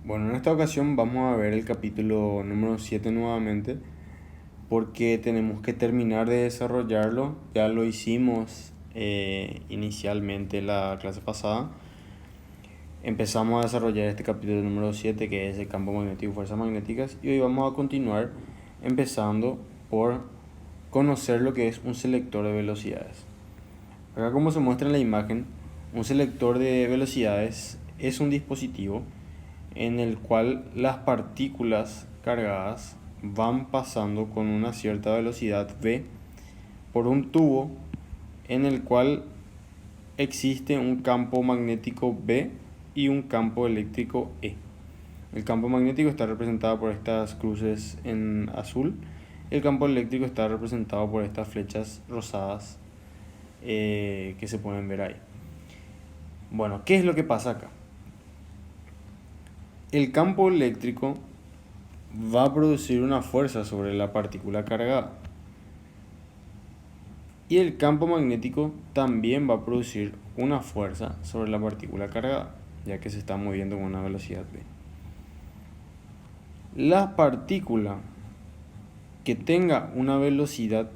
Bueno, en esta ocasión vamos a ver el capítulo número 7 nuevamente porque tenemos que terminar de desarrollarlo. Ya lo hicimos inicialmente la clase pasada. Empezamos a desarrollar este capítulo número 7 que es el campo magnético y fuerzas magnéticas, y hoy vamos a continuar empezando por conocer lo que es un selector de velocidades. Acá, como se muestra en la imagen, un selector de velocidades es un dispositivo en el cual las partículas cargadas van pasando con una cierta velocidad v por un tubo en el cual existe un campo magnético B y un campo eléctrico E. El campo magnético está representado por estas cruces en azul. El campo eléctrico está representado por estas flechas rosadas que se pueden ver ahí. Bueno, ¿qué es lo que pasa acá? El campo eléctrico va a producir una fuerza sobre la partícula cargada. Y el campo magnético también va a producir una fuerza sobre la partícula cargada, ya que se está moviendo con una velocidad v. La partícula que tenga una velocidad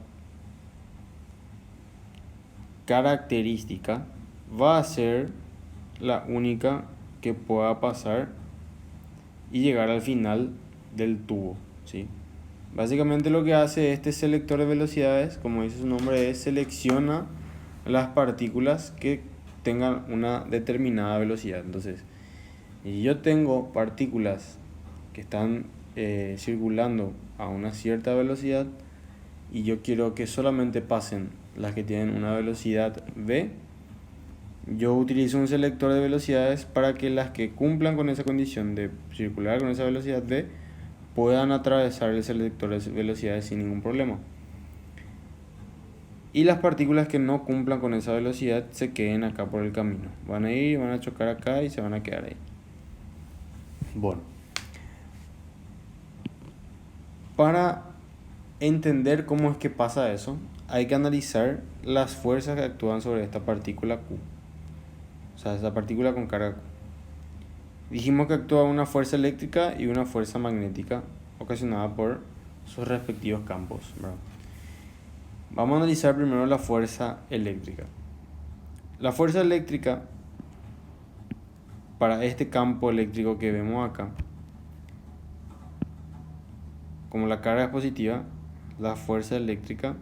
característica va a ser la única que pueda pasar y llegar al final del tubo, ¿sí? Básicamente lo que hace este selector de velocidades, como dice su nombre, es selecciona las partículas que tengan una determinada velocidad. Entonces, si yo tengo partículas que están circulando a una cierta velocidad y yo quiero que solamente pasen las que tienen una velocidad v, yo utilizo un selector de velocidades para que las que cumplan con esa condición de circular con esa velocidad v puedan atravesar el selector de velocidades sin ningún problema. Y las partículas que no cumplan con esa velocidad se queden acá por el camino. Van a ir, van a chocar acá y se van a quedar ahí. Bueno, para entender cómo es que pasa eso, hay que analizar las fuerzas que actúan sobre esta partícula Q. O sea, esta partícula con carga Q. Dijimos que actúa una fuerza eléctrica y una fuerza magnética ocasionada por sus respectivos campos, ¿verdad? Vamos a analizar primero la fuerza eléctrica. La fuerza eléctrica para este campo eléctrico que vemos acá, como la carga es positiva, la fuerza eléctrica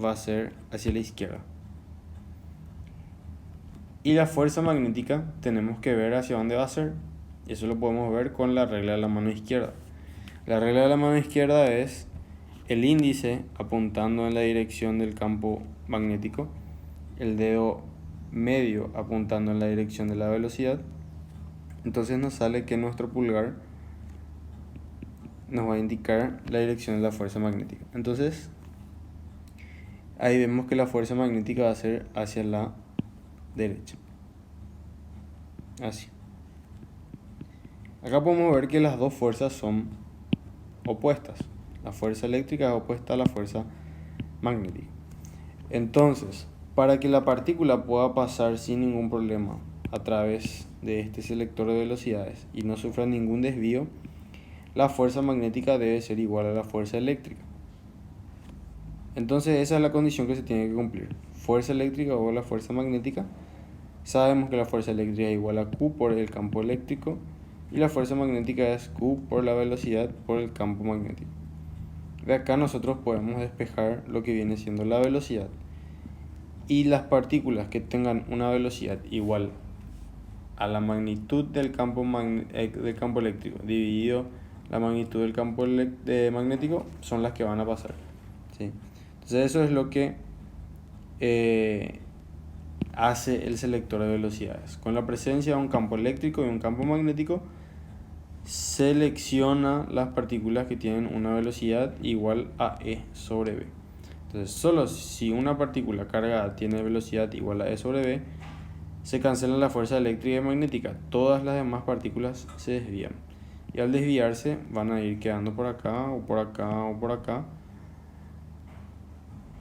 va a ser hacia la izquierda. Y la fuerza magnética tenemos que ver hacia dónde va a ser. Y eso lo podemos ver con la regla de la mano izquierda. La regla de la mano izquierda es el índice apuntando en la dirección del campo magnético, el dedo medio apuntando en la dirección de la velocidad. Entonces nos sale que nuestro pulgar nos va a indicar la dirección de la fuerza magnética. Entonces ahí vemos que la fuerza magnética va a ser hacia la derecha. Así. Acá podemos ver que las dos fuerzas son opuestas. La fuerza eléctrica es opuesta a la fuerza magnética. Entonces, para que la partícula pueda pasar sin ningún problema a través de este selector de velocidades y no sufra ningún desvío, la fuerza magnética debe ser igual a la fuerza eléctrica. Entonces esa es la condición que se tiene que cumplir. Fuerza eléctrica o la fuerza magnética. Sabemos que la fuerza eléctrica es igual a Q por el campo eléctrico y la fuerza magnética es Q por la velocidad por el campo magnético. De acá nosotros podemos despejar lo que viene siendo la velocidad. Y las partículas que tengan una velocidad igual a la magnitud del campo eléctrico dividido la magnitud del campo magnético son las que van a pasar, ¿sí? Entonces eso es lo que hace el selector de velocidades. Con la presencia de un campo eléctrico y un campo magnético, selecciona las partículas que tienen una velocidad igual a E sobre B. Entonces, solo si una partícula cargada tiene velocidad igual a E sobre B, se cancela la fuerza eléctrica y magnética. Todas las demás partículas se desvían. Y al desviarse van a ir quedando por acá o por acá o por acá.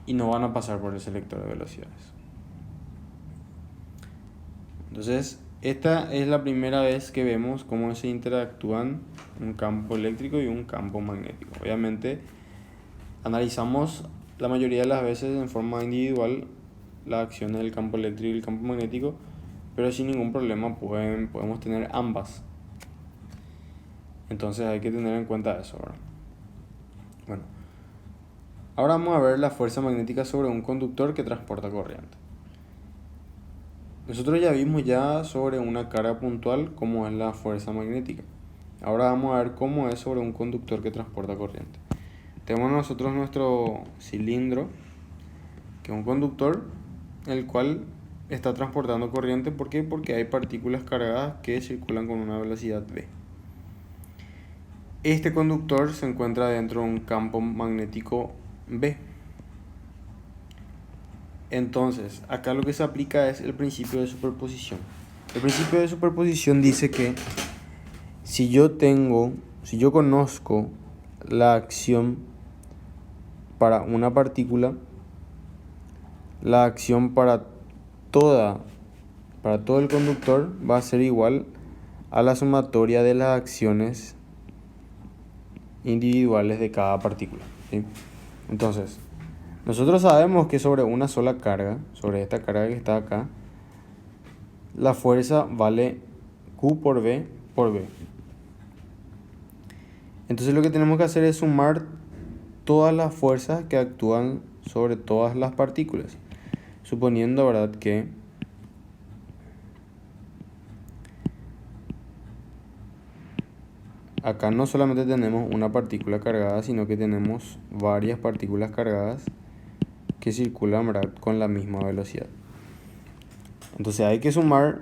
Y no van a pasar por el selector de velocidades. Entonces, Esta es la primera vez que vemos cómo se interactúan un campo eléctrico y un campo magnético. Obviamente, analizamos la mayoría de las veces en forma individual las acciones del campo eléctrico y el campo magnético, pero sin ningún problema podemos tener ambas. Entonces hay que tener en cuenta eso, ¿verdad? Bueno, ahora vamos a ver la fuerza magnética sobre un conductor que transporta corriente. Nosotros ya vimos sobre una carga puntual cómo es la fuerza magnética. Ahora vamos a ver cómo es sobre un conductor que transporta corriente. Tenemos nosotros nuestro cilindro, que es un conductor, el cual está transportando corriente. ¿Por qué? Porque hay partículas cargadas que circulan con una velocidad v. Este conductor se encuentra dentro de un campo magnético B. Entonces, acá lo que se aplica es el principio de superposición. El principio de superposición dice que si yo conozco la acción para una partícula, la acción para todo el conductor va a ser igual a la sumatoria de las acciones individuales de cada partícula, ¿sí? Entonces, nosotros sabemos que sobre una sola carga, sobre esta carga que está acá, la fuerza vale Q por V por V. Entonces lo que tenemos que hacer es sumar todas las fuerzas que actúan sobre todas las partículas, suponiendo, ¿verdad?, que acá no solamente tenemos una partícula cargada, sino que tenemos varias partículas cargadas que circulan, ¿verdad?, con la misma velocidad. Entonces hay que sumar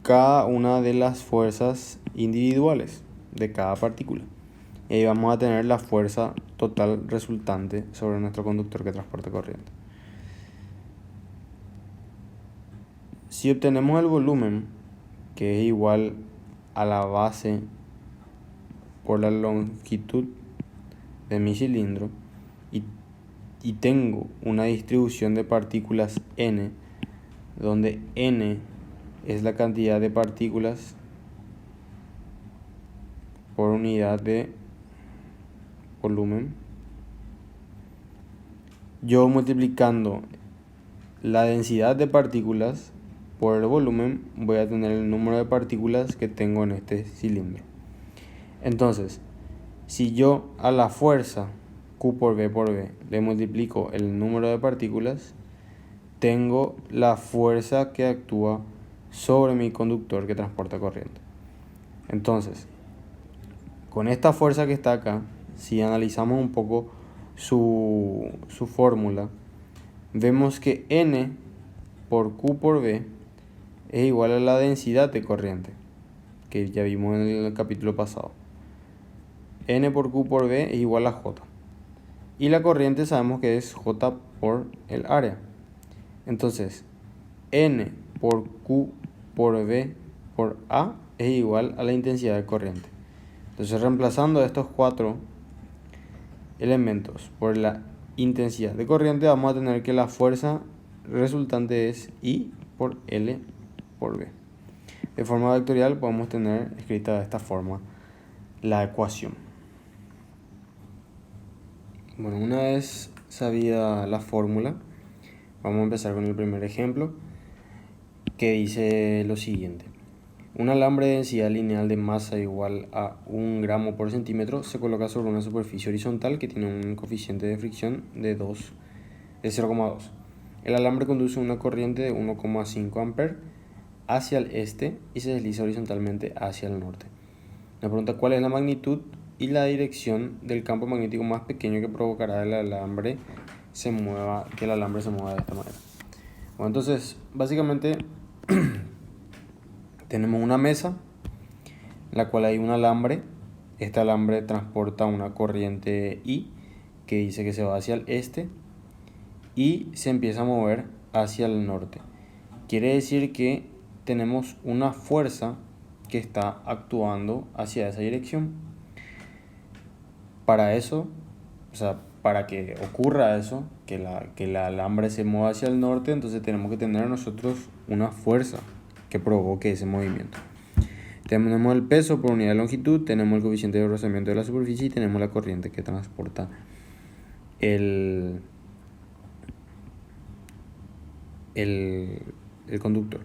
cada una de las fuerzas individuales de cada partícula. Y ahí vamos a tener la fuerza total resultante sobre nuestro conductor que transporta corriente. Si obtenemos el volumen, que es igual a la base por la longitud de mi cilindro, y tengo una distribución de partículas n, donde n es la cantidad de partículas por unidad de volumen, yo multiplicando la densidad de partículas por el volumen voy a tener el número de partículas que tengo en este cilindro. Entonces, si yo a la fuerza Q por V le multiplico el número de partículas, tengo la fuerza que actúa sobre mi conductor que transporta corriente. Entonces, con esta fuerza que está acá, si analizamos un poco su fórmula, vemos que N por Q por V es igual a la densidad de corriente, que ya vimos en el capítulo pasado. N por Q por V es igual a J. Y la corriente sabemos que es J por el área. Entonces, N por Q por V por A es igual a la intensidad de corriente. Entonces, reemplazando estos cuatro elementos por la intensidad de corriente, vamos a tener que la fuerza resultante es I por L por V. De forma vectorial podemos tener escrita de esta forma la ecuación. Bueno, una vez sabida la fórmula, vamos a empezar con el primer ejemplo, que dice lo siguiente. Un alambre de densidad lineal de masa igual a 1 gramo por centímetro se coloca sobre una superficie horizontal que tiene un coeficiente de fricción de 0,2. El alambre conduce una corriente de 1,5 amperes hacia el este y se desliza horizontalmente hacia el norte. Nos pregunta cuál es la magnitud y la dirección del campo magnético más pequeño que provocará que el alambre se mueva de esta manera. Bueno, entonces, básicamente tenemos una mesa en la cual hay un alambre. Este alambre transporta una corriente I que dice que se va hacia el este y se empieza a mover hacia el norte. Quiere decir que tenemos una fuerza que está actuando hacia esa dirección. Para eso, para que ocurra eso, que el alambre se mueva hacia el norte, entonces tenemos que tener nosotros una fuerza que provoque ese movimiento. Tenemos el peso por unidad de longitud, tenemos el coeficiente de rozamiento de la superficie y tenemos la corriente que transporta el conductor.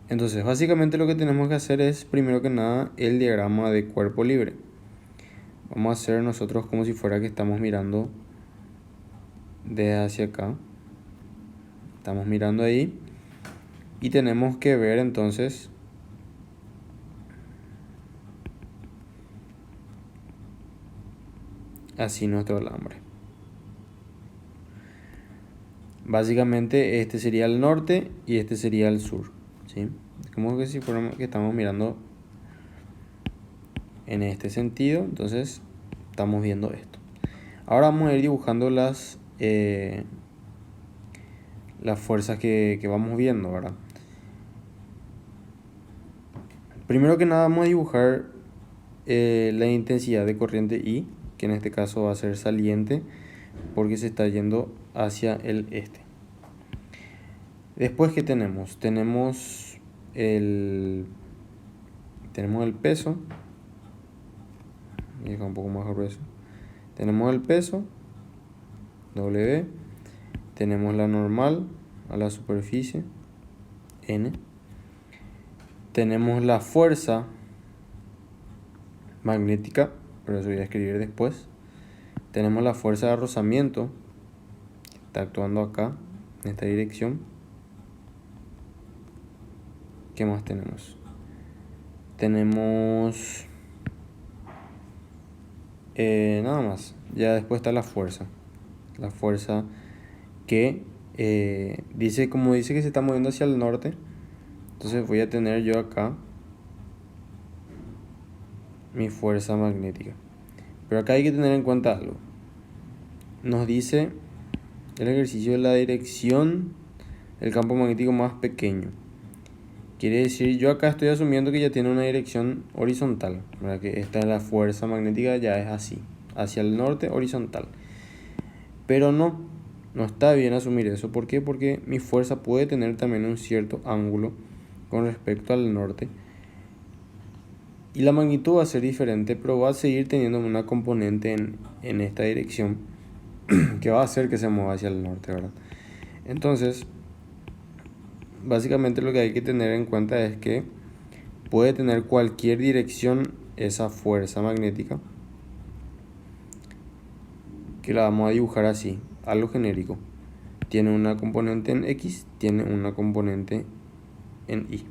Entonces, básicamente lo que tenemos que hacer es, primero que nada, el diagrama de cuerpo libre. Vamos a hacer nosotros como si fuera que estamos mirando desde hacia acá. Estamos mirando ahí y tenemos que ver entonces así nuestro alambre. Básicamente este sería el norte y este sería el sur, ¿sí? Como que si fuéramos que estamos mirando en este sentido, entonces estamos viendo esto. Ahora vamos a ir dibujando las fuerzas que vamos viendo, ¿verdad? Primero que nada vamos a dibujar la intensidad de corriente I, que en este caso va a ser saliente porque se está yendo hacia el este. Después, ¿qué tenemos? Tenemos el peso. Y acá un poco más grueso. Tenemos el peso, W. Tenemos la normal a la superficie, N. Tenemos la fuerza magnética, pero eso voy a escribir después. Tenemos la fuerza de rozamiento, que está actuando acá, en esta dirección. ¿Qué más tenemos? Tenemos nada más. Ya después está la fuerza. La fuerza que dice que se está moviendo hacia el norte. Entonces voy a tener yo acá mi fuerza magnética. Pero acá hay que tener en cuenta algo. Nos dice el ejercicio de la dirección del campo magnético más pequeño. Quiere decir, yo acá estoy asumiendo que ya tiene una dirección horizontal, ¿verdad? Que esta es la fuerza magnética, ya es así, hacia el norte horizontal. Pero no está bien asumir eso. ¿Por qué? Porque mi fuerza puede tener también un cierto ángulo con respecto al norte. Y la magnitud va a ser diferente, pero va a seguir teniendo una componente en esta dirección que va a hacer que se mueva hacia el norte, ¿verdad? Entonces, básicamente lo que hay que tener en cuenta es que puede tener cualquier dirección esa fuerza magnética, que la vamos a dibujar así, algo genérico. Tiene una componente en X, tiene una componente en Y.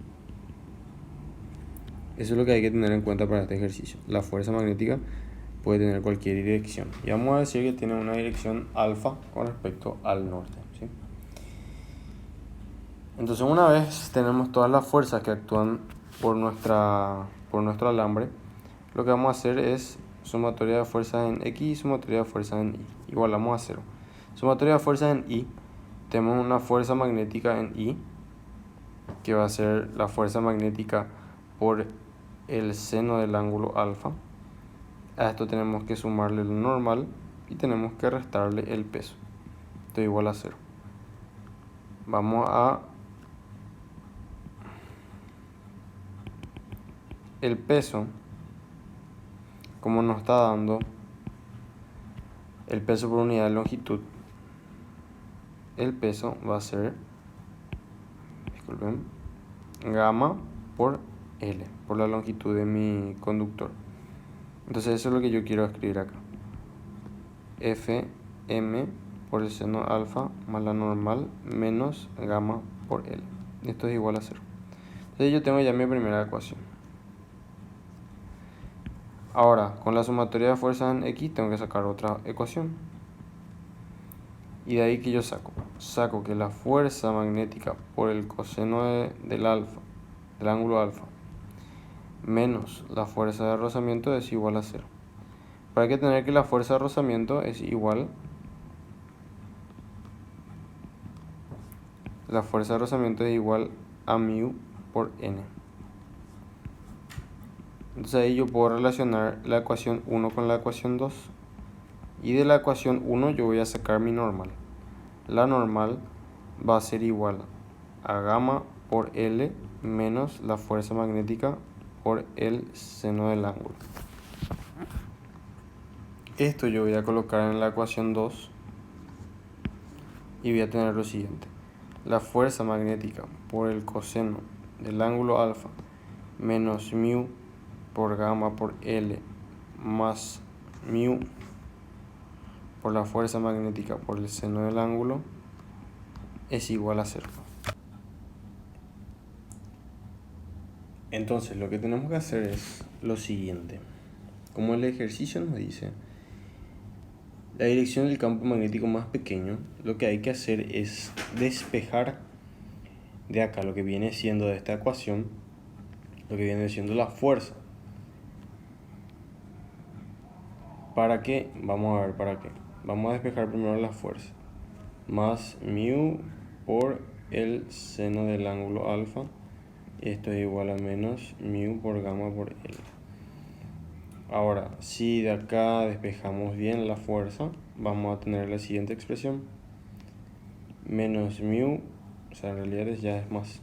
Eso es lo que hay que tener en cuenta para este ejercicio. La fuerza magnética puede tener cualquier dirección. Y vamos a decir que tiene una dirección alfa con respecto al norte, ¿sí? Entonces, una vez tenemos todas las fuerzas que actúan por nuestro alambre, lo que vamos a hacer es sumatoria de fuerzas en X y sumatoria de fuerzas en Y. Igualamos a 0. Sumatoria de fuerzas en Y. Tenemos una fuerza magnética en Y, que va a ser la fuerza magnética por el seno del ángulo alfa. A esto tenemos que sumarle lo normal y tenemos que restarle el peso. Esto es igual a 0. Vamos a el peso, como nos está dando el peso por unidad de longitud, el peso va a ser, disculpen, gamma por L, por la longitud de mi conductor. Entonces eso es lo que yo quiero escribir acá. Fm por el seno alfa más la normal menos gamma por L. Esto es igual a 0. Entonces yo tengo ya mi primera ecuación. Ahora, con la sumatoria de fuerzas en X tengo que sacar otra ecuación. Y de ahí que yo saco que la fuerza magnética por el coseno del alfa, del ángulo alfa, menos la fuerza de rozamiento es igual a 0. Pero hay que tener que la fuerza de rozamiento es igual, la fuerza de rozamiento es igual a mu por n. Entonces ahí yo puedo relacionar la ecuación 1 con la ecuación 2. Y de la ecuación 1 yo voy a sacar mi normal. La normal va a ser igual a gamma por L menos la fuerza magnética por el seno del ángulo. Esto yo voy a colocar en la ecuación 2 y voy a tener lo siguiente. La fuerza magnética por el coseno del ángulo alfa menos mu por gamma por L más mu por la fuerza magnética por el seno del ángulo es igual a 0. Entonces lo que tenemos que hacer es lo siguiente. Como el ejercicio nos dice la dirección del campo magnético más pequeño, lo que hay que hacer es despejar de acá lo que viene siendo de esta ecuación, lo que viene siendo la fuerza. ¿Para qué? Vamos a ver para qué. Vamos a despejar primero la fuerza. Más mu por el seno del ángulo alfa. Esto es igual a menos mu por gamma por L. Ahora, si de acá despejamos bien la fuerza, vamos a tener la siguiente expresión. Menos mu, o sea, en realidad ya es más.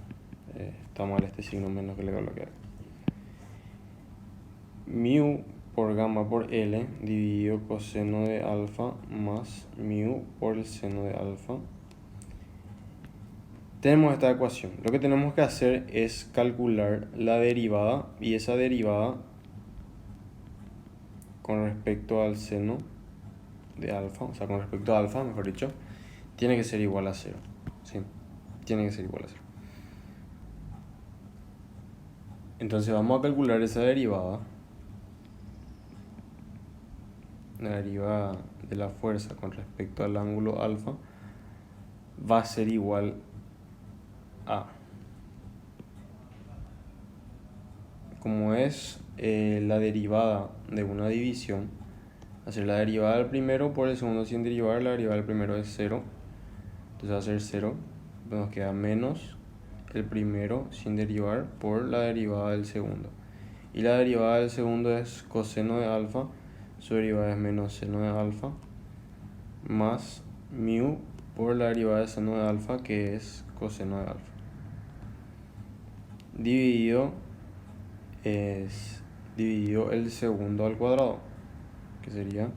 Está mal este signo menos que le coloqué. Mu por gamma por L dividido coseno de alfa más mu por el seno de alfa. Tenemos esta ecuación. Lo que tenemos que hacer es calcular la derivada, y esa derivada con respecto al seno de alfa, o sea, con respecto a alfa, mejor dicho, tiene que ser igual a 0. ¿Sí? Tiene que ser igual a 0. Entonces vamos a calcular esa derivada. La derivada de la fuerza con respecto al ángulo alfa va a ser igual a, como es la derivada de una división, hacer la derivada del primero por el segundo sin derivar. La derivada del primero es 0, entonces va a ser 0, nos queda menos el primero sin derivar por la derivada del segundo, y la derivada del segundo es coseno de alfa, su derivada es menos seno de alfa, más mu por la derivada de seno de alfa, que es coseno de alfa, dividido el segundo al cuadrado, que sería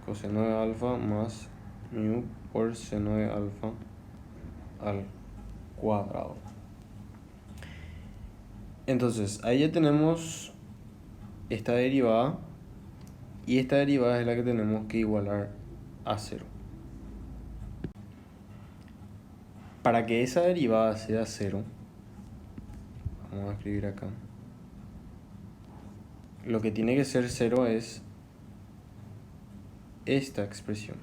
coseno de alfa más mu por seno de alfa al cuadrado. Entonces ahí ya tenemos esta derivada, y esta derivada es la que tenemos que igualar a 0. Para que esa derivada sea 0, vamos a escribir acá, lo que tiene que ser 0 es esta expresión.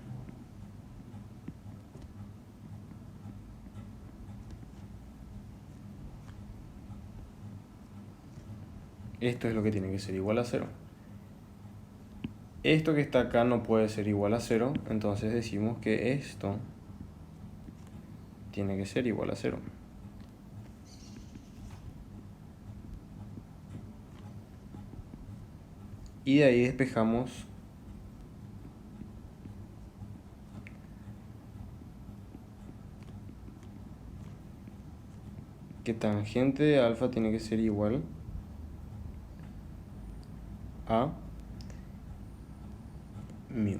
Esto es lo que tiene que ser igual a 0. Esto que está acá no puede ser igual a 0, entonces decimos que esto tiene que ser igual a 0. Y de ahí despejamos que tangente de alfa tiene que ser igual a mu.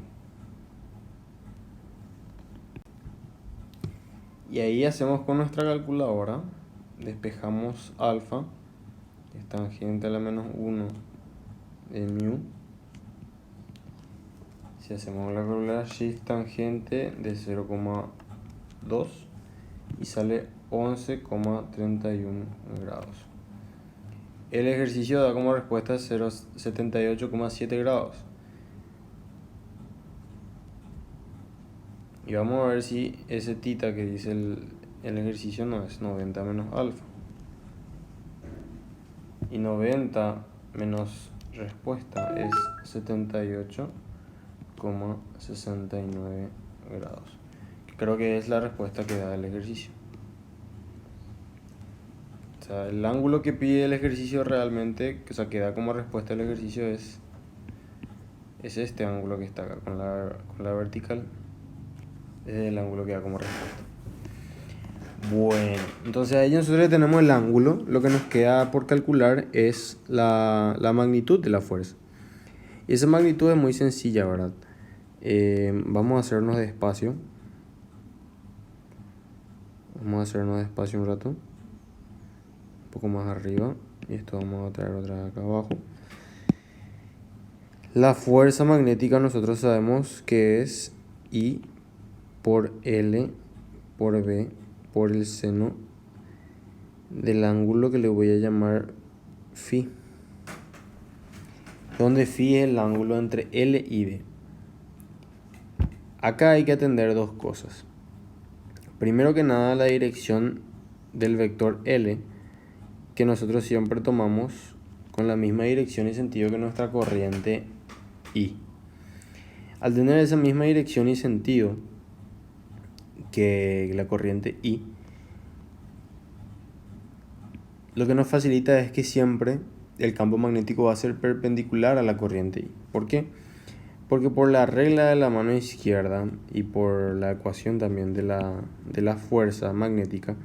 Y ahí hacemos con nuestra calculadora, despejamos alfa, que es tangente a la menos 1 de mu. Si hacemos la calculadora, shift tangente de 0,2 y sale 11,31 grados. El ejercicio da como respuesta 78,7 grados. Y vamos a ver si ese tita que dice el ejercicio no es 90 menos alfa. Y 90 menos respuesta es 78,69 grados. Creo que es la respuesta que da el ejercicio. O sea, el ángulo que pide el ejercicio realmente, o sea, que da como respuesta el ejercicio es este ángulo que está acá con la vertical. Ese es el ángulo que da como respuesta. Bueno, entonces ahí nosotros ya tenemos el ángulo. Lo que nos queda por calcular es la magnitud de la fuerza. Y esa magnitud es muy sencilla, ¿verdad? Vamos a hacernos despacio. Vamos a hacernos despacio un rato. Un poco más arriba. Y esto vamos a traer otra vez acá abajo. La fuerza magnética nosotros sabemos que es I por L por B por el seno del ángulo que le voy a llamar phi, donde phi es el ángulo entre L y B. Acá hay que atender dos cosas. Primero que nada, la dirección del vector L, que nosotros siempre tomamos con la misma dirección y sentido que nuestra corriente I. Al tener esa misma dirección y sentido que la corriente I, lo que nos facilita es que siempre el campo magnético va a ser perpendicular a la corriente I. ¿Por qué? Porque por la regla de la mano izquierda y por la ecuación también de la fuerza magnética,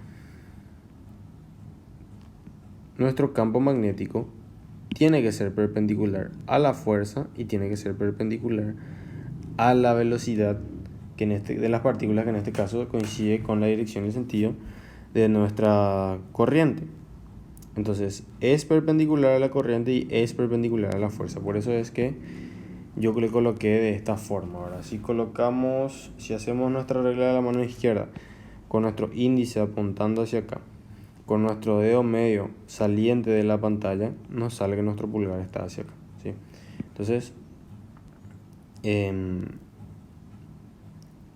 nuestro campo magnético tiene que ser perpendicular a la fuerza y tiene que ser perpendicular a la velocidad de las partículas, que en este caso coincide con la dirección y el sentido de nuestra corriente. Entonces es perpendicular a la corriente y es perpendicular a la fuerza. Por eso es que yo le coloqué de esta forma. Ahora, si hacemos nuestra regla de la mano izquierda con nuestro índice apuntando hacia acá, con nuestro dedo medio saliente de la pantalla, nos sale que nuestro pulgar está hacia acá, ¿sí? Entonces,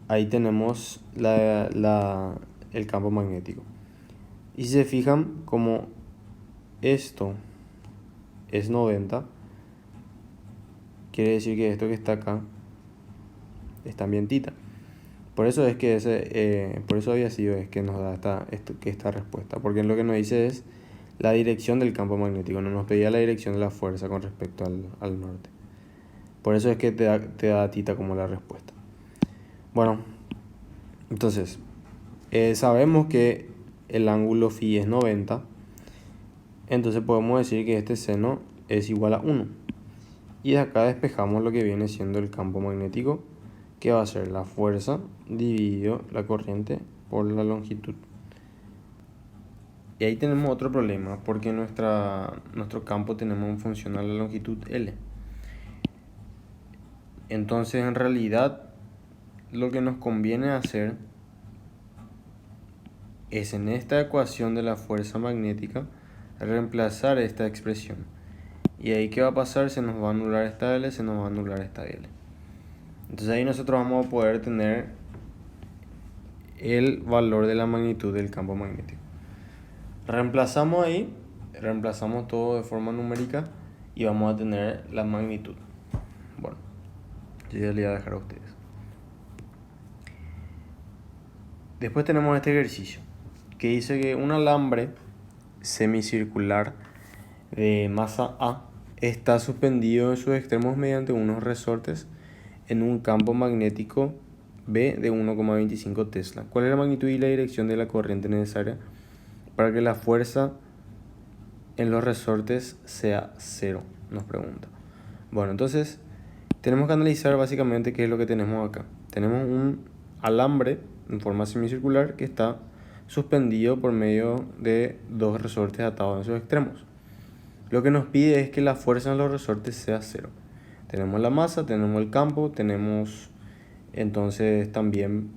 ahí tenemos el campo magnético. Y si se fijan, como esto es 90, quiere decir que esto que está acá está bien tita. Por eso es que por eso había sido es que nos da esta respuesta, porque lo que nos dice es la dirección del campo magnético, no nos pedía la dirección de la fuerza con respecto al norte. Por eso es que te da tita como la respuesta. Bueno, entonces sabemos que el ángulo phi es 90, entonces podemos decir que este seno es igual a 1. Y de acá despejamos lo que viene siendo el campo magnético, que va a ser la fuerza dividido la corriente por la longitud. Y ahí tenemos otro problema, porque nuestro campo tenemos en función a la longitud L. Entonces, en realidad, lo que nos conviene hacer es, en esta ecuación de la fuerza magnética, reemplazar esta expresión. Y ahí, ¿qué va a pasar? Se nos va a anular esta L, se nos va a anular esta L. Entonces ahí nosotros vamos a poder tener el valor de la magnitud del campo magnético. Reemplazamos todo de forma numérica y vamos a tener la magnitud. Bueno, yo ya le voy a dejar a ustedes. Después tenemos este ejercicio que dice que un alambre semicircular de masa A está suspendido en sus extremos mediante unos resortes en un campo magnético B de 1,25 Tesla. ¿Cuál es la magnitud y la dirección de la corriente necesaria para que la fuerza en los resortes sea 0? Nos pregunta. Bueno, entonces tenemos que analizar básicamente qué es lo que tenemos acá. Tenemos un alambre en forma semicircular que está suspendido por medio de dos resortes atados en sus extremos. Lo que nos pide es que la fuerza en los resortes sea 0. Tenemos la masa, tenemos el campo, tenemos entonces también,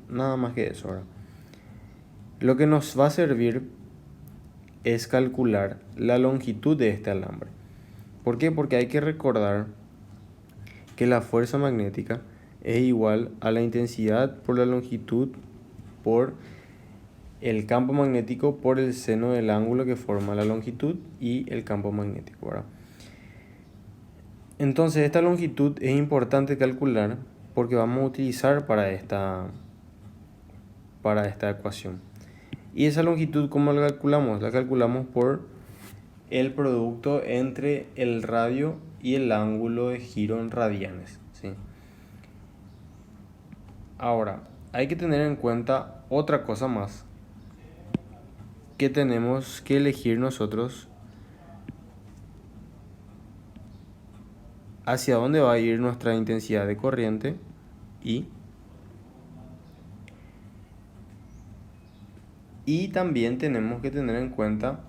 nada más que eso ahora. Lo que nos va a servir es calcular la longitud de este alambre. ¿Por qué? Porque hay que recordar que la fuerza magnética es igual a la intensidad por la longitud por el campo magnético por el seno del ángulo que forma la longitud y el campo magnético, ¿verdad? Entonces esta longitud es importante calcular porque vamos a utilizar para esta ecuación. Y esa longitud, ¿cómo la calculamos? La calculamos por el producto entre el radio y el ángulo de giro en radianes, ¿sí? Ahora, hay que tener en cuenta otra cosa más, que tenemos que elegir nosotros hacia dónde va a ir nuestra intensidad de corriente y también tenemos que tener en cuenta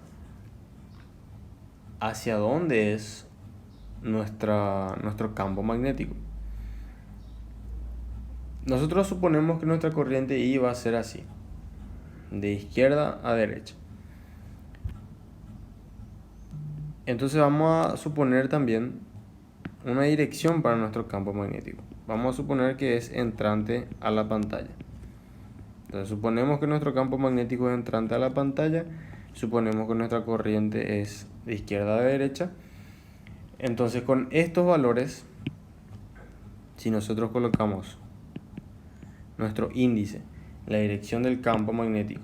hacia dónde es nuestro campo magnético. Nosotros suponemos que nuestra corriente I va a ser así, de izquierda a derecha. Entonces vamos a suponer también una dirección para nuestro campo magnético. Vamos a suponer que es entrante a la pantalla. Entonces suponemos que nuestro campo magnético es entrante a la pantalla. Suponemos que nuestra corriente es de izquierda a derecha. Entonces con estos valores, si nosotros colocamos nuestro índice, la dirección del campo magnético,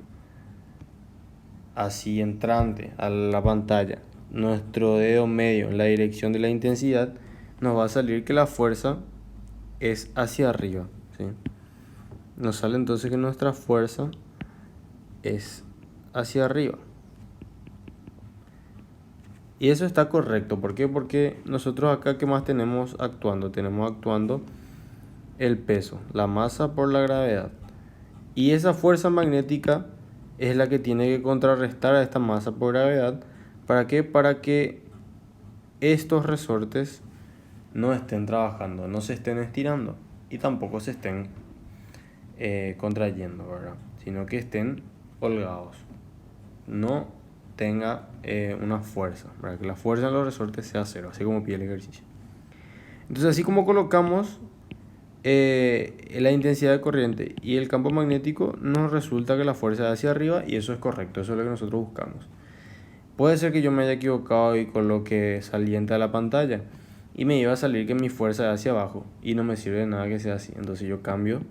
así entrante a la pantalla, nuestro dedo medio en la dirección de la intensidad, nos va a salir que la fuerza es hacia arriba, ¿sí? Nos sale entonces que nuestra fuerza es hacia arriba. Y eso está correcto. ¿Por qué? Porque nosotros acá, ¿qué más tenemos actuando? Tenemos actuando el peso, la masa por la gravedad. Y esa fuerza magnética es la que tiene que contrarrestar a esta masa por gravedad. ¿Para qué? Para que estos resortes no estén trabajando, no se estén estirando y tampoco se estén contrayendo, ¿verdad? Sino que estén holgados. No tenga una fuerza, para que la fuerza en los resortes sea cero, así como pide el ejercicio. Entonces, así como colocamos la intensidad de corriente y el campo magnético, nos resulta que la fuerza es hacia arriba y eso es correcto, eso es lo que nosotros buscamos. Puede ser que yo me haya equivocado y coloque saliente a la pantalla y me iba a salir que mi fuerza es hacia abajo y no me sirve de nada que sea así. Entonces yo cambio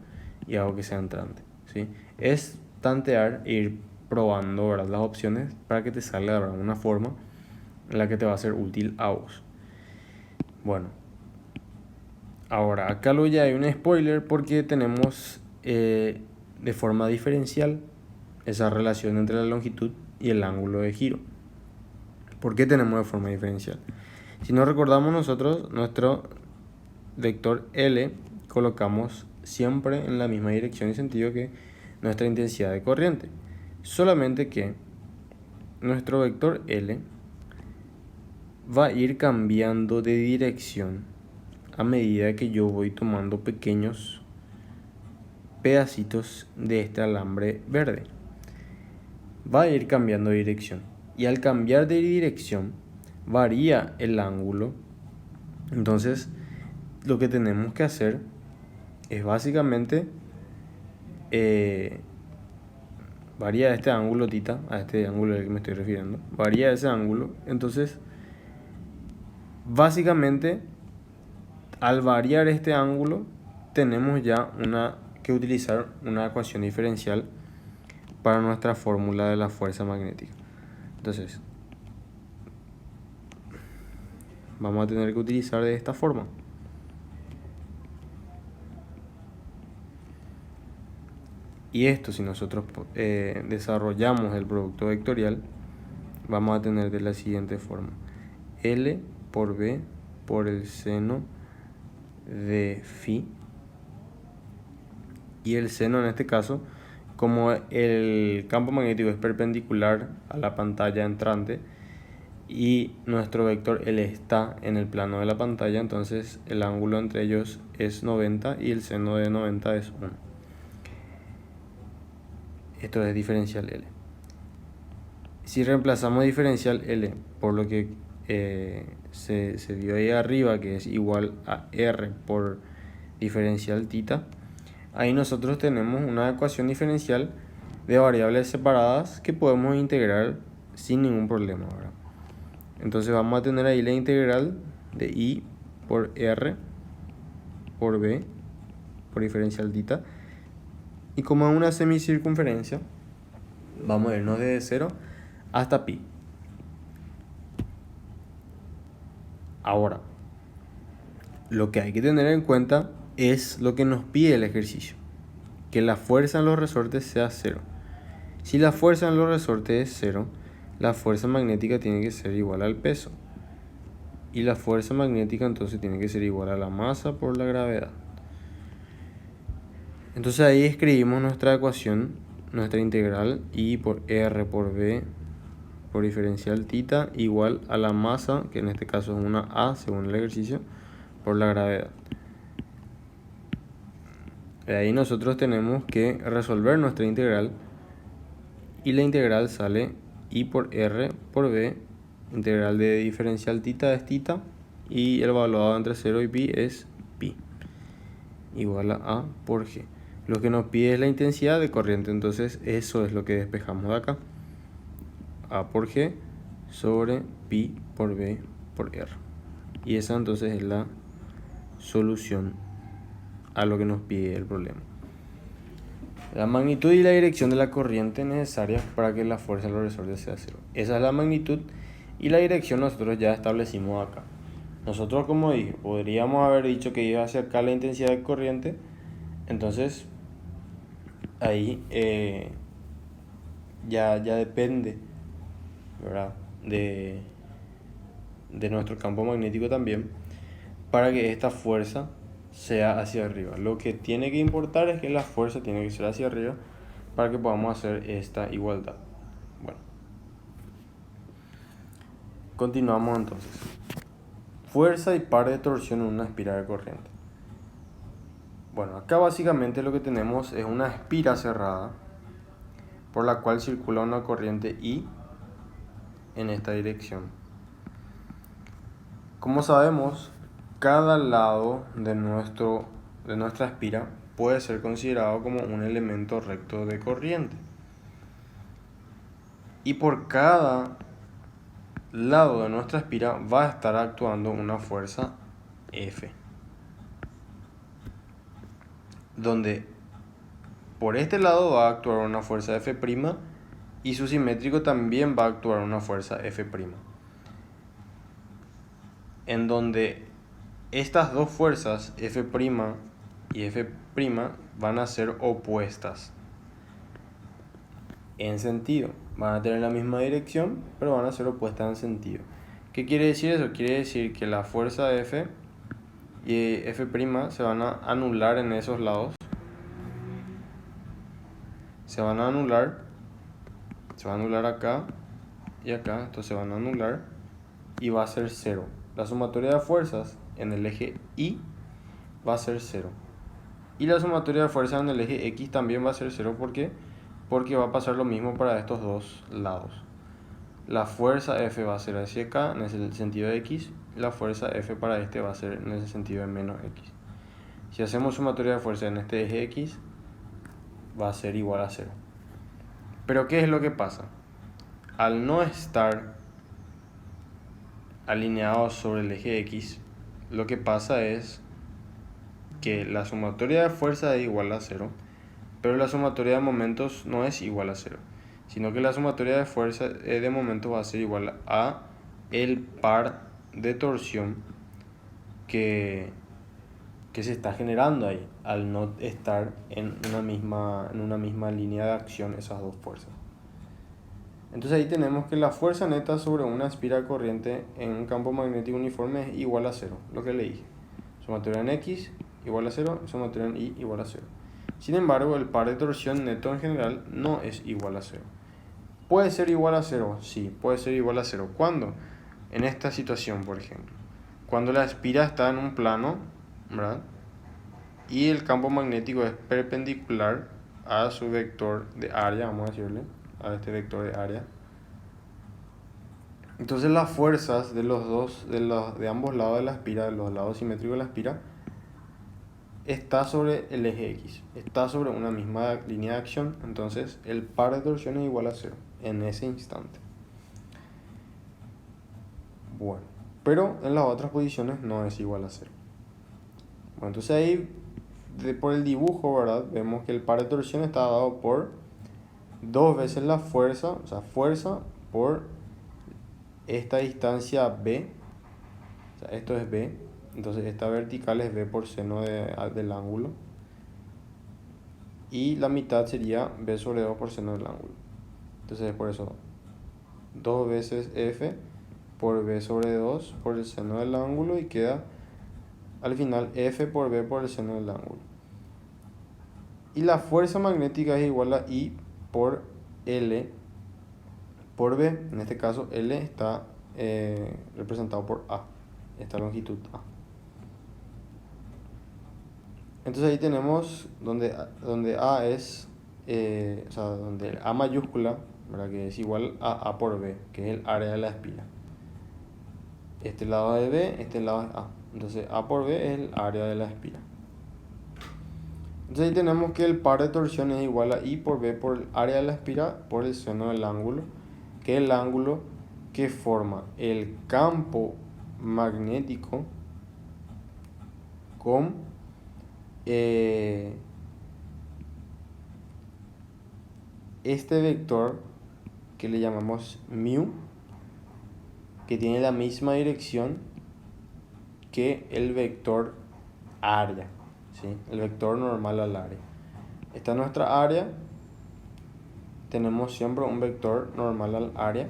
y hago que sea entrante, ¿sí? Es tantear e ir probando, ¿verdad?, las opciones para que te salga, ¿verdad?, una forma en la que te va a ser útil a vos. Bueno, ahora acá luego ya hay un spoiler porque tenemos de forma diferencial esa relación entre la longitud y el ángulo de giro. ¿Por qué tenemos de forma diferencial? Si nos recordamos nosotros, nuestro vector L colocamos siempre en la misma dirección y sentido que nuestra intensidad de corriente. Solamente que nuestro vector L va a ir cambiando de dirección a medida que yo voy tomando pequeños pedacitos de este alambre verde. Va a ir cambiando de dirección. Y al cambiar de dirección, varía el ángulo. Entonces, lo que tenemos que hacer es básicamente varía este ángulo tita, a este ángulo al que me estoy refiriendo, varía ese ángulo. Entonces, básicamente, al variar este ángulo, tenemos ya que utilizar una ecuación diferencial para nuestra fórmula de la fuerza magnética. Entonces, vamos a tener que utilizar de esta forma. Y esto, si nosotros desarrollamos el producto vectorial, vamos a tener de la siguiente forma: L por B por el seno de phi. Y el seno en este caso, como el campo magnético es perpendicular a la pantalla entrante y nuestro vector L está en el plano de la pantalla, entonces el ángulo entre ellos es 90 y el seno de 90 es 1. Esto es diferencial L. Si reemplazamos diferencial L por lo que se dio ahí arriba, que es igual a R por diferencial tita, ahí nosotros tenemos una ecuación diferencial de variables separadas que podemos integrar sin ningún problema, ¿verdad? Entonces vamos a tener ahí la integral de I por R por B por diferencial tita. Y como es una semicircunferencia, vamos a irnos desde 0 hasta pi. Ahora, lo que hay que tener en cuenta es lo que nos pide el ejercicio. que la fuerza en los resortes sea cero. Si la fuerza en los resortes es cero, la fuerza magnética tiene que ser igual al peso. Y la fuerza magnética entonces tiene que ser igual a la masa por la gravedad. Entonces ahí escribimos nuestra ecuación, nuestra integral I por R por B por diferencial θ igual a la masa, que en este caso es una A según el ejercicio, por la gravedad. De ahí nosotros tenemos que resolver nuestra integral y la integral sale I por R por B, integral de diferencial θ es θ y el evaluado entre 0 y pi es pi, igual a A por G. Lo que nos pide es la intensidad de corriente, entonces eso es lo que despejamos de acá. A por G sobre pi por B por R. Y esa entonces es la solución a lo que nos pide el problema. La magnitud y la dirección de la corriente necesarias para que la fuerza en los resortes sea cero. Esa es la magnitud y la dirección nosotros ya establecimos acá. Nosotros, como dije, podríamos haber dicho que iba hacia acá la intensidad de corriente. Entonces, ahí ya depende, ¿verdad? de nuestro campo magnético también, para que esta fuerza sea hacia arriba. Lo que tiene que importar es que la fuerza tiene que ser hacia arriba para que podamos hacer esta igualdad. Bueno, continuamos entonces. Fuerza y par de torsión en una espiral de corriente. Bueno, acá básicamente lo que tenemos es una espira cerrada por la cual circula una corriente I en esta dirección. Como sabemos, cada lado de nuestra espira puede ser considerado como un elemento recto de corriente. Y por cada lado de nuestra espira va a estar actuando una fuerza F. Donde por este lado va a actuar una fuerza F' y su simétrico también va a actuar una fuerza F'. En donde estas dos fuerzas, F' y F' van a ser opuestas en sentido. Van a tener la misma dirección, pero van a ser opuestas en sentido. ¿Qué quiere decir eso? Quiere decir que la fuerza F y F' se van a anular en esos lados. Se van a anular acá y acá, entonces se van a anular y va a ser cero. La sumatoria de fuerzas en el eje Y va a ser 0. Y la sumatoria de fuerzas en el eje X también va a ser 0. ¿Por qué? Porque va a pasar lo mismo para estos dos lados. La fuerza F va a ser hacia acá en el sentido de X. Y la fuerza F para este va a ser en el sentido de menos X. Si hacemos sumatoria de fuerzas en este eje X, va a ser igual a 0. Pero ¿qué es lo que pasa? Al no estar alineados sobre el eje X, lo que pasa es que la sumatoria de fuerza es igual a 0, pero la sumatoria de momentos no es igual a 0, sino que la sumatoria de fuerza de momentos va a ser igual a el par de torsión que se está generando ahí, al no estar en una misma línea de acción esas dos fuerzas. Entonces ahí tenemos que la fuerza neta sobre una espira corriente en un campo magnético uniforme es igual a 0, lo que le dije. Sumatoria en X igual a 0, sumatoria en Y igual a 0. Sin embargo, el par de torsión neto en general no es igual a 0. ¿Puede ser igual a 0? Sí, puede ser igual a 0. ¿Cuándo? En esta situación, por ejemplo. Cuando la espira está en un plano, ¿verdad? Y el campo magnético es perpendicular a su vector de área, vamos a decirle, a este vector de área. Entonces las fuerzas de ambos lados de la espira, de los lados simétricos de la espira, está sobre el eje X, está sobre una misma línea de acción, entonces el par de torsión es igual a 0 en ese instante. Bueno, pero en las otras posiciones no es igual a 0. Bueno, entonces ahí, por el dibujo, ¿verdad? Vemos que el par de torsión está dado por dos veces la fuerza, o sea, fuerza por esta distancia B, o sea, esto es B, entonces esta vertical es B por seno del ángulo, y la mitad sería b sobre 2 por seno del ángulo. Entonces por eso 2 veces f por b sobre 2 por el seno del ángulo y queda al final f por b por el seno del ángulo. Y la fuerza magnética es igual a I por L por B. En este caso L está representado por A, esta longitud A. Entonces ahí tenemos donde A es, donde A mayúscula, ¿verdad? Que es igual a A por B, que es el área de la espira. Este lado es B, este lado es A. Entonces A por B es el área de la espira. Entonces ahí tenemos que el par de torsión es igual a I por B por el área de la espira por el seno del ángulo, que es el ángulo que forma el campo magnético con este vector que le llamamos μ, que tiene la misma dirección que el vector área, ¿sí? El vector normal al área. Esta es nuestra área. Tenemos siempre un vector normal al área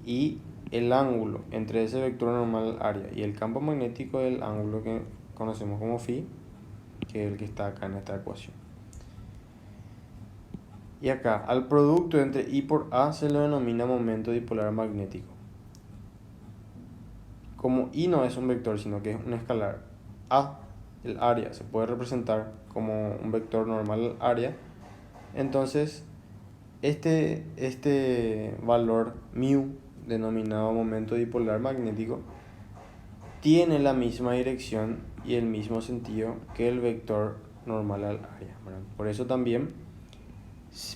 y el ángulo entre ese vector normal al área y el campo magnético del ángulo que conocemos como phi, que es el que está acá en esta ecuación. Y acá, al producto entre I por A se le denomina momento dipolar magnético. Como I no es un vector, sino que es un escalar, A, el área, se puede representar como un vector normal al área. Entonces, este valor μ, denominado momento dipolar magnético, tiene la misma dirección y el mismo sentido que el vector normal al área, ¿verdad? Por eso también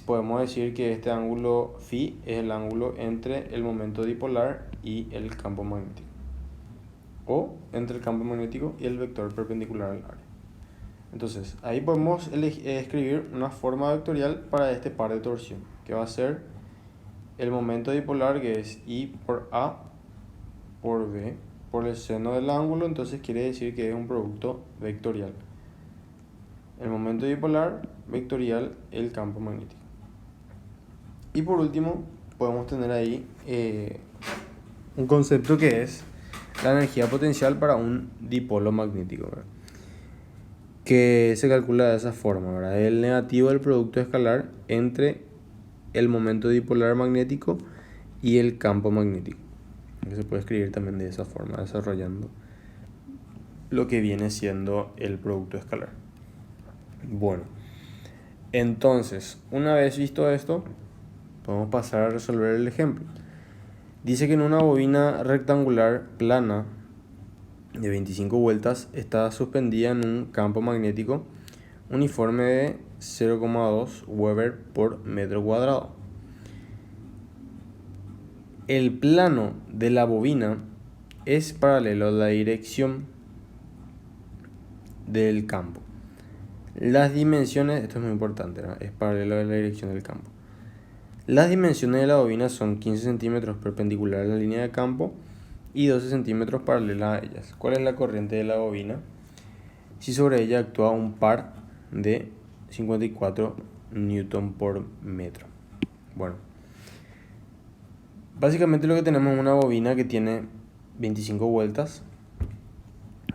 podemos decir que este ángulo phi es el ángulo entre el momento dipolar y el campo magnético, o entre el campo magnético y el vector perpendicular al área. Entonces ahí podemos escribir una forma vectorial para este par de torsión, que va a ser el momento dipolar, que es I por A por B por el seno del ángulo. Entonces quiere decir que es un producto vectorial. El momento dipolar, vectorial, el campo magnético. Y por último podemos tener ahí un concepto que es la energía potencial para un dipolo magnético, ¿verdad? Que se calcula de esa forma, ¿verdad? El negativo del producto escalar entre el momento dipolar magnético y el campo magnético. Que se puede escribir también de esa forma, desarrollando lo que viene siendo el producto escalar. Bueno, entonces, una vez visto esto, podemos pasar a resolver el ejemplo. Dice que en una bobina rectangular plana de 25 vueltas está suspendida en un campo magnético uniforme de 0,2 Weber por metro cuadrado. El plano de la bobina es paralelo a la dirección del campo. Las dimensiones, esto es muy importante, ¿no? Es paralelo a la dirección del campo. Las dimensiones de la bobina son 15 centímetros perpendicular a la línea de campo y 12 centímetros paralela a ellas. ¿Cuál es la corriente de la bobina? Si sobre ella actúa un par de 54 newton por metro. Bueno, básicamente lo que tenemos es una bobina que tiene 25 vueltas,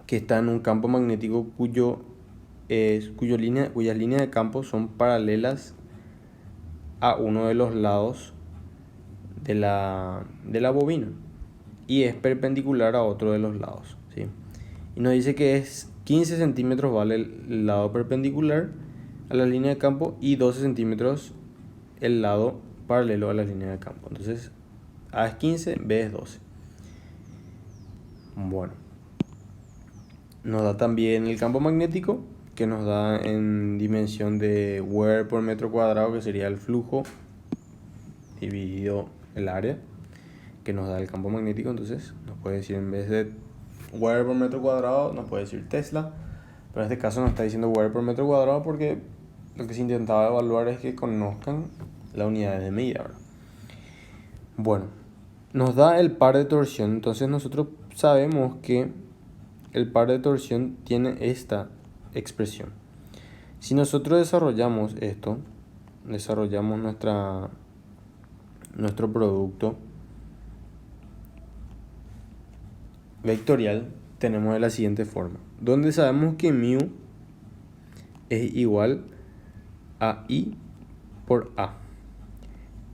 que está en un campo magnético cuyas líneas de campo son paralelas a uno de los lados de la bobina y es perpendicular a otro de los lados, ¿sí? Y nos dice que es 15 centímetros vale el lado perpendicular a la línea de campo y 12 centímetros el lado paralelo a la línea de campo. Entonces A es 15, B es 12. Bueno, nos da también el campo magnético, que nos da en dimensión de Weber por metro cuadrado, que sería el flujo dividido el área, que nos da el campo magnético. Entonces nos puede decir, en vez de Weber por metro cuadrado, nos puede decir Tesla, pero en este caso nos está diciendo Weber por metro cuadrado porque lo que se intentaba evaluar es que conozcan las unidades de medida, ¿verdad? Bueno, nos da el par de torsión. Entonces nosotros sabemos que el par de torsión tiene esta expresión. Si nosotros desarrollamos esto, desarrollamos nuestro producto vectorial, tenemos de la siguiente forma, donde sabemos que mu es igual a I por A.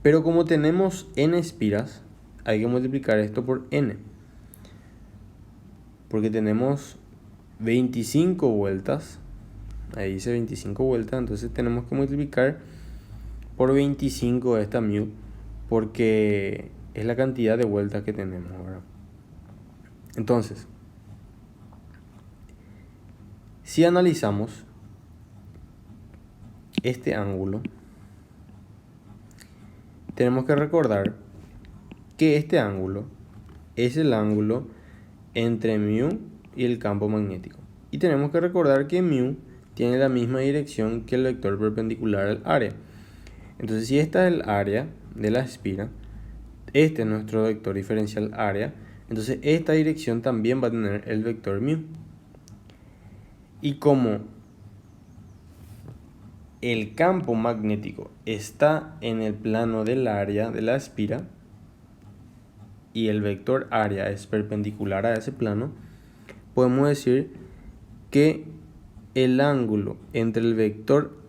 Pero como tenemos n espiras, hay que multiplicar esto por n. Porque tenemos 25 vueltas. Ahí dice 25 vueltas. Entonces tenemos que multiplicar por 25 esta mu. Porque es la cantidad de vueltas que tenemos, ¿verdad? Entonces, si analizamos este ángulo, tenemos que recordar que este ángulo es el ángulo entre mu y el campo magnético. Y tenemos que recordar que mu tiene la misma dirección que el vector perpendicular al área. Entonces, si esta es el área de la espira, este es nuestro vector diferencial área, entonces esta dirección también va a tener el vector mu. Y como el campo magnético está en el plano del área de la espira y el vector área es perpendicular a ese plano, podemos decir que el ángulo entre el vector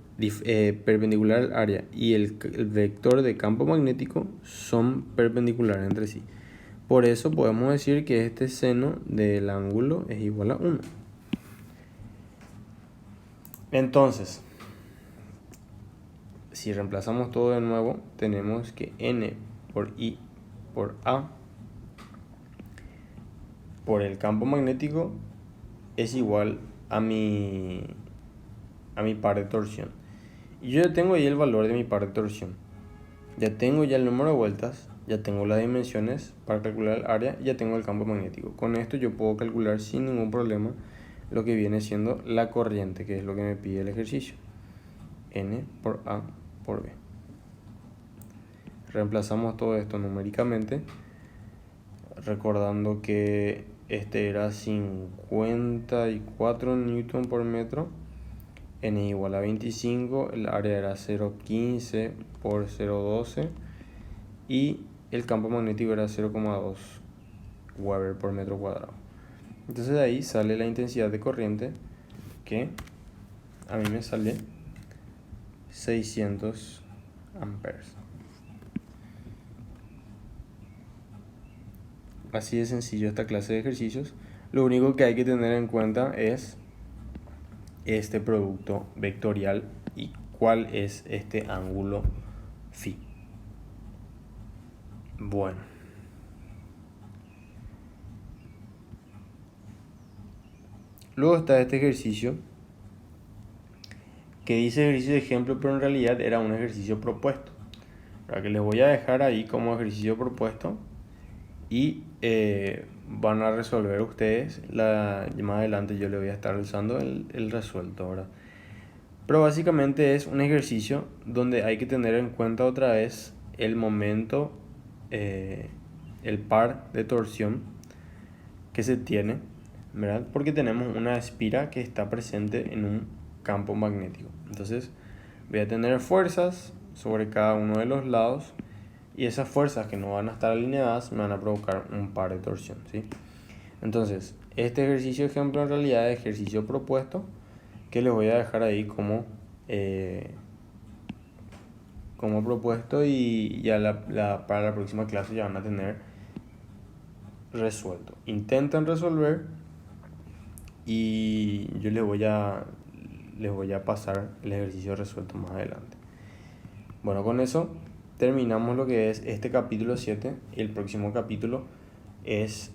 perpendicular al área y el vector de campo magnético son perpendiculares entre sí. Por eso podemos decir que este seno del ángulo es igual a 1. Entonces, si reemplazamos todo de nuevo, tenemos que n por I por A por el campo magnético es igual a mi par de torsión. Y yo ya tengo ahí el valor de mi par de torsión. Ya tengo ya el número de vueltas, ya tengo las dimensiones para calcular el área, ya tengo el campo magnético. Con esto yo puedo calcular sin ningún problema lo que viene siendo la corriente, que es lo que me pide el ejercicio. N por A por B. Reemplazamos todo esto numéricamente, recordando que este era 54 newton por metro, n igual a 25, el área era 0,15 por 0,12 y el campo magnético era 0,2 Weber por metro cuadrado. Entonces de ahí sale la intensidad de corriente, que a mí me sale 600 amperes. Así de sencillo esta clase de ejercicios. Lo único que hay que tener en cuenta es este producto vectorial y cuál es este ángulo phi. Bueno. Luego está este ejercicio que dice ejercicio de ejemplo, pero en realidad era un ejercicio propuesto. Para que les voy a dejar ahí como ejercicio propuesto y van a resolver ustedes. Más adelante yo les voy a estar usando el resuelto, ¿verdad? Pero básicamente es un ejercicio donde hay que tener en cuenta otra vez el momento, el par de torsión que se tiene, ¿verdad? Porque tenemos una espira que está presente en un campo magnético. Entonces voy a tener fuerzas sobre cada uno de los lados y esas fuerzas que no van a estar alineadas me van a provocar un par de torsión, ¿sí? Entonces este ejercicio ejemplo en realidad es ejercicio propuesto, que les voy a dejar ahí como propuesto, y ya para la próxima clase ya van a tener resuelto. Intenten resolver y yo les voy a pasar el ejercicio resuelto más adelante. Bueno, con eso terminamos lo que es este capítulo 7 y el próximo capítulo es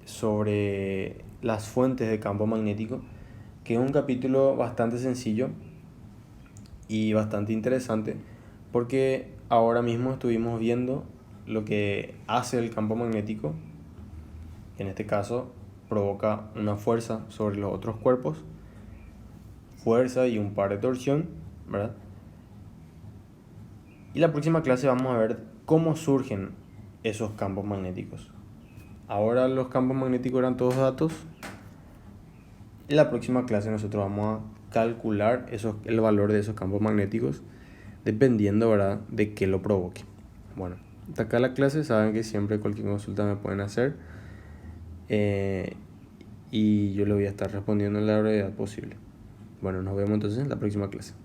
sobre las fuentes de campo magnético, que es un capítulo bastante sencillo y bastante interesante, porque ahora mismo estuvimos viendo lo que hace el campo magnético. En este caso provoca una fuerza sobre los otros cuerpos, fuerza y un par de torsión, ¿verdad? Y la próxima clase vamos a ver cómo surgen esos campos magnéticos. Ahora los campos magnéticos eran todos datos. En la próxima clase nosotros vamos a calcular el valor de esos campos magnéticos dependiendo, ¿verdad?, de qué lo provoque. Bueno, hasta acá la clase. Saben que siempre cualquier consulta me pueden hacer y yo le voy a estar respondiendo en la brevedad posible. Bueno, nos vemos entonces en la próxima clase.